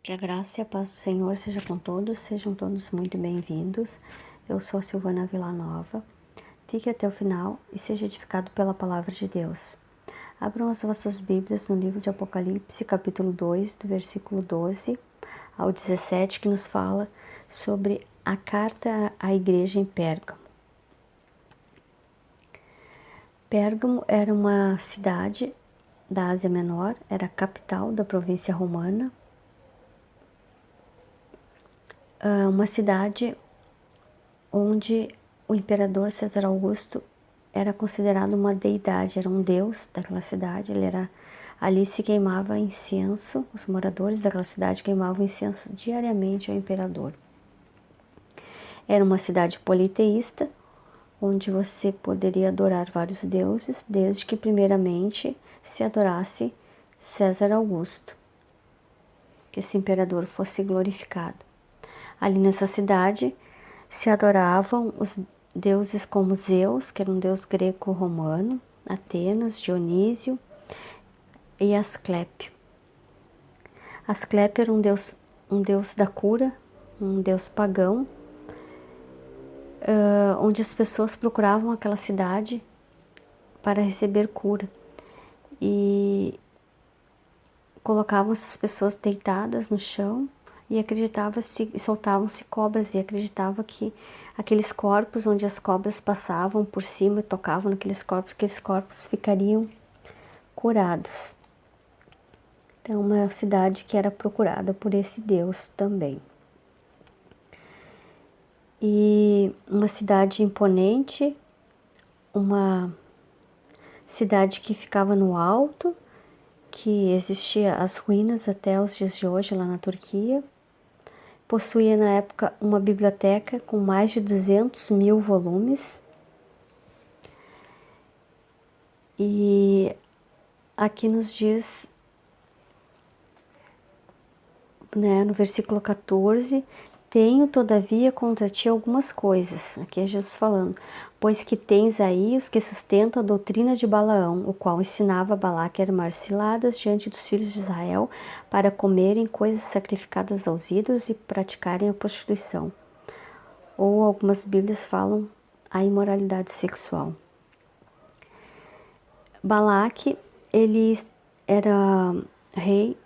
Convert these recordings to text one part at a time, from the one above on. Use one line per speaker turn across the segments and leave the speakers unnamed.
Que a graça e a paz do Senhor seja com todos, sejam todos muito bem-vindos. Eu sou Silvana Villanova. Fique até o final e seja edificado pela palavra de Deus. Abram as vossas Bíblias no livro de Apocalipse, capítulo 2, do versículo 12 ao 17, que nos fala sobre a carta à igreja em Pérgamo. Pérgamo era uma cidade da Ásia Menor, era a capital da província romana, uma cidade onde o imperador César Augusto era considerado uma deidade, era um deus daquela cidade. Ali se queimava incenso, os moradores daquela cidade queimavam incenso diariamente ao imperador. Era uma cidade politeísta, onde você poderia adorar vários deuses, desde que primeiramente se adorasse César Augusto, que esse imperador fosse glorificado. Ali nessa cidade se adoravam os deuses como Zeus, que era um deus greco-romano, Atenas, Dionísio e Asclépio. Asclépio era um deus da cura, um deus pagão, onde as pessoas procuravam aquela cidade para receber cura. E colocavam essas pessoas deitadas no chão e soltavam-se cobras, e acreditava que aqueles corpos onde as cobras passavam por cima e tocavam naqueles corpos ficariam curados. Então, uma cidade que era procurada por esse Deus também. E uma cidade imponente, uma cidade que ficava no alto, que existia as ruínas até os dias de hoje lá na Turquia. Possuía na época uma biblioteca com mais de 200 mil volumes. E aqui nos diz, no versículo 14, tenho todavia contra ti algumas coisas. Aqui é Jesus falando. Pois que tens aí os que sustentam a doutrina de Balaão, o qual ensinava Balaque a armar ciladas diante dos filhos de Israel para comerem coisas sacrificadas aos ídolos e praticarem a prostituição. Ou algumas Bíblias falam a imoralidade sexual. Balaque, ele era rei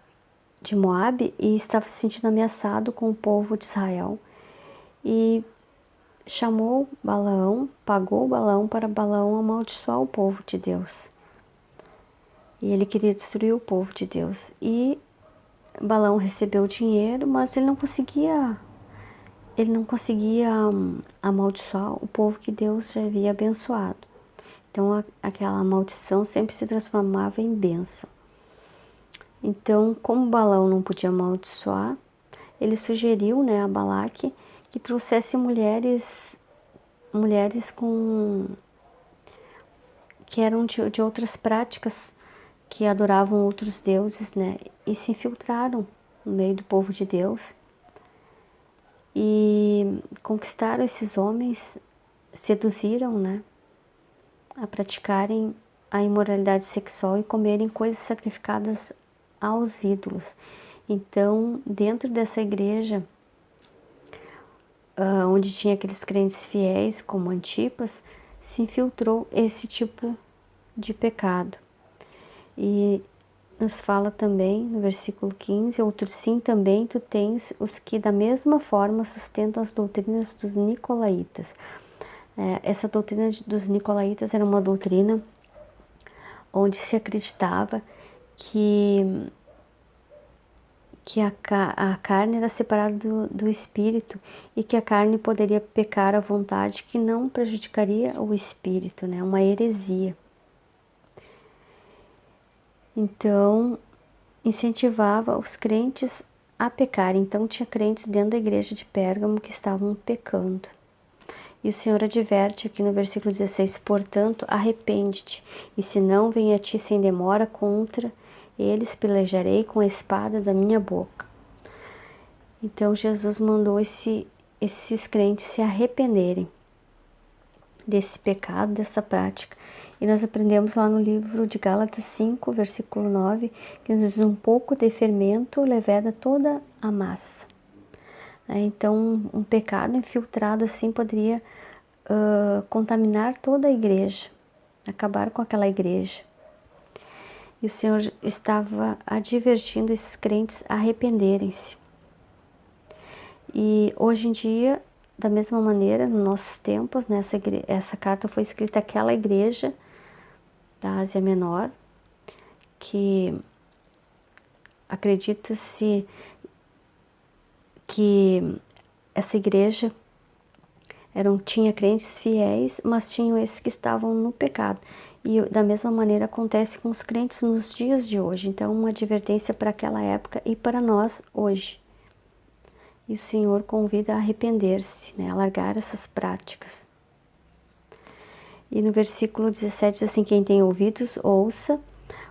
de Moabe e estava se sentindo ameaçado com o povo de Israel. E chamou Balaão, pagou Balaão para Balaão amaldiçoar o povo de Deus. E ele queria destruir o povo de Deus. E Balaão recebeu o dinheiro, mas ele não conseguia amaldiçoar o povo que Deus já havia abençoado. Então aquela maldição sempre se transformava em bênção. Então, como Balaão não podia amaldiçoar, ele sugeriu, a Balaque que trouxesse mulheres que eram de outras práticas, que adoravam outros deuses, e se infiltraram no meio do povo de Deus e conquistaram esses homens, seduziram, a praticarem a imoralidade sexual e comerem coisas sacrificadas aos ídolos. Então, dentro dessa igreja, onde tinha aqueles crentes fiéis, como Antipas, se infiltrou esse tipo de pecado. E nos fala também, no versículo 15, outro sim também tu tens os que da mesma forma sustentam as doutrinas dos nicolaítas. Essa doutrina dos nicolaítas era uma doutrina onde se acreditava que a carne era separada do espírito e que a carne poderia pecar à vontade, que não prejudicaria o espírito, uma heresia. Então, incentivava os crentes a pecar. Então, tinha crentes dentro da igreja de Pérgamo que estavam pecando. E o Senhor adverte aqui no versículo 16, portanto, arrepende-te, e se não vem a ti sem demora contra eles, pelejarei com a espada da minha boca. Então, Jesus mandou esses crentes se arrependerem desse pecado, dessa prática, E nós aprendemos lá no livro de Gálatas 5, versículo 9, que nos diz: um pouco de fermento leveda toda a massa. Então, um pecado infiltrado assim poderia contaminar toda a igreja, acabar com aquela igreja. E o Senhor estava advertindo esses crentes a arrependerem-se. E hoje em dia, da mesma maneira, nos nossos tempos, né, essa carta foi escrita àquela igreja da Ásia Menor, que acredita-se que essa igreja tinha crentes fiéis, mas tinham esses que estavam no pecado. E da mesma maneira acontece com os crentes nos dias de hoje. Então, uma advertência para aquela época e para nós hoje. E o Senhor convida a arrepender-se, né, a largar essas práticas. E no versículo 17 diz assim: quem tem ouvidos, ouça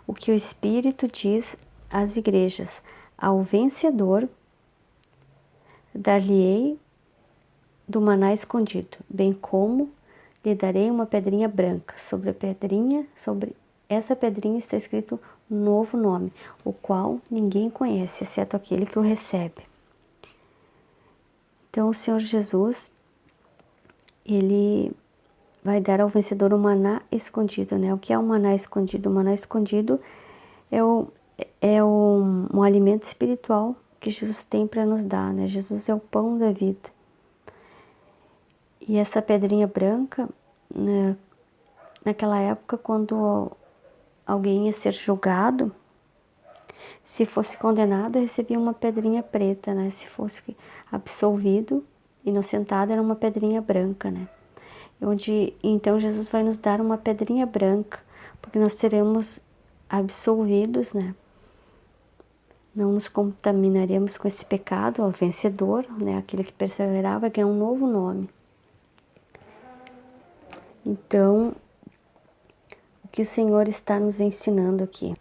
o que o Espírito diz às igrejas. Ao vencedor, dar-lhe-ei do maná escondido, bem como lhe darei uma pedrinha branca. Sobre essa pedrinha está escrito um novo nome, o qual ninguém conhece, exceto aquele que o recebe. Então, o Senhor Jesus, Ele vai dar ao vencedor o maná escondido, né? O que é o maná escondido? O maná escondido é um alimento espiritual que Jesus tem para nos dar, né? Jesus é o pão da vida. E essa pedrinha branca, né, naquela época, quando alguém ia ser julgado, se fosse condenado, recebia uma pedrinha preta, né? Se fosse absolvido, inocentado, era uma pedrinha branca, né? Então Jesus vai nos dar uma pedrinha branca, porque nós seremos absolvidos, né? Não nos contaminaremos com esse pecado, o vencedor, né? Aquele que perseverava vai ganhar um novo nome. Então, o que o Senhor está nos ensinando aqui?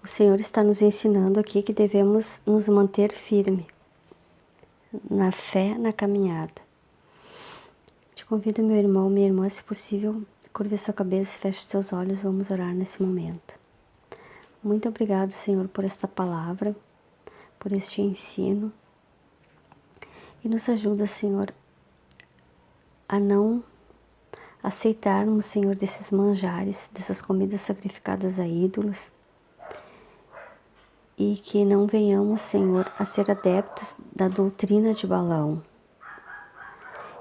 O Senhor está nos ensinando aqui que devemos nos manter firme na fé, na caminhada. Te convido, meu irmão, minha irmã, se possível, curva sua cabeça e feche seus olhos, vamos orar nesse momento. Muito obrigado, Senhor, por esta palavra, por este ensino. E nos ajuda, Senhor, a não aceitarmos, Senhor, desses manjares, dessas comidas sacrificadas a ídolos, e que não venhamos, Senhor, a ser adeptos da doutrina de Balaão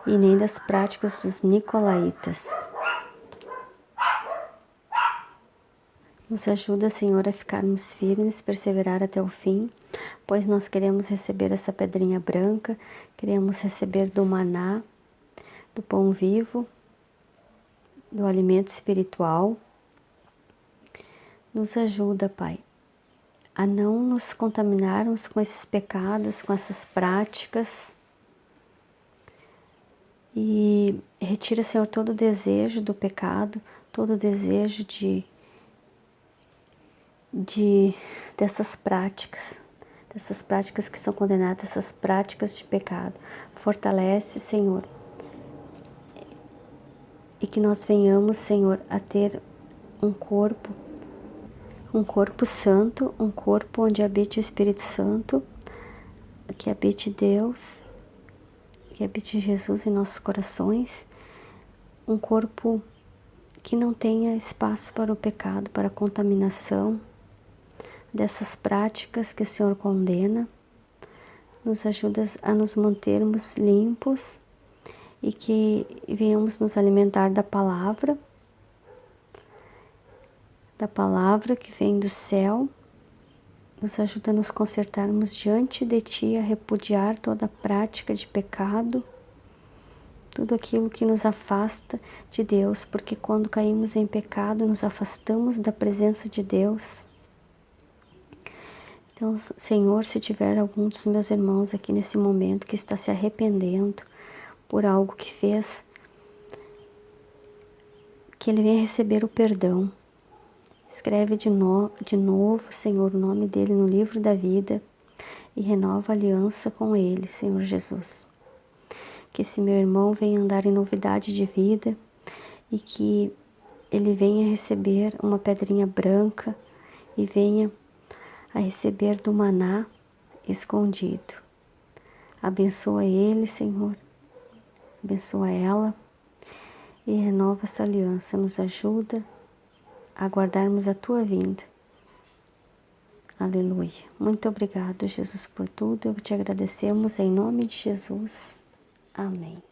e nem das práticas dos nicolaítas. Nos ajuda, Senhor, a ficarmos firmes, perseverar até o fim, pois nós queremos receber essa pedrinha branca, queremos receber do maná, do pão vivo, do alimento espiritual. Nos ajuda, Pai, a não nos contaminarmos com esses pecados, com essas práticas. E retira, Senhor, todo o desejo do pecado, todo o desejo dessas práticas que são condenadas, essas práticas de pecado. Fortalece, Senhor, e que nós venhamos, Senhor, a ter um corpo santo, um corpo onde habite o Espírito Santo, que habite Deus, que habite Jesus em nossos corações, um corpo que não tenha espaço para o pecado, para a contaminação dessas práticas que o Senhor condena. Nos ajuda a nos mantermos limpos e que venhamos nos alimentar da palavra que vem do céu. Nos ajuda a nos consertarmos diante de Ti, a repudiar toda prática de pecado, tudo aquilo que nos afasta de Deus, porque quando caímos em pecado, nos afastamos da presença de Deus. Então, Senhor, se tiver algum dos meus irmãos aqui nesse momento que está se arrependendo por algo que fez, que ele venha receber o perdão. Escreve de novo, Senhor, o nome dele no livro da vida e renova a aliança com ele, Senhor Jesus. Que esse meu irmão venha andar em novidade de vida e que ele venha receber uma pedrinha branca e venha a receber do maná escondido. Abençoa ele, Senhor, abençoa ela e renova essa aliança, nos ajuda a guardarmos a tua vinda. Aleluia. Muito obrigado, Jesus, por tudo. Eu te agradecemos em nome de Jesus. Amém.